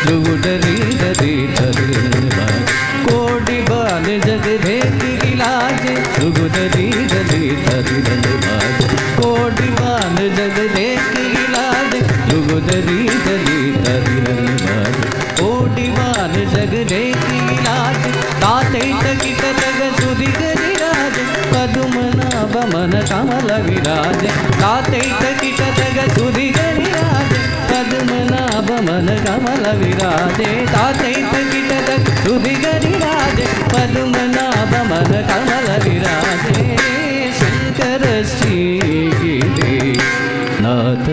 जुगुडरी दरी धरी कोटि बाल जग भेद गिलाज जुगुडरी दरी धरी कोटि बाल जग भेद गिलाज जुगुडरी दरी धरी कोटि बाल जग भेद गिलाज ताते तकित तग सुधि गिराज पद्मनाभ मन कमल विराज ताते तकित तग सुधि गिराज पद्मनाभ मन कमल विराजे ताते तकित तग सुधि गिराज पद्मनाभ मन कमल विराजे शंकर श्री गिरिनाथ।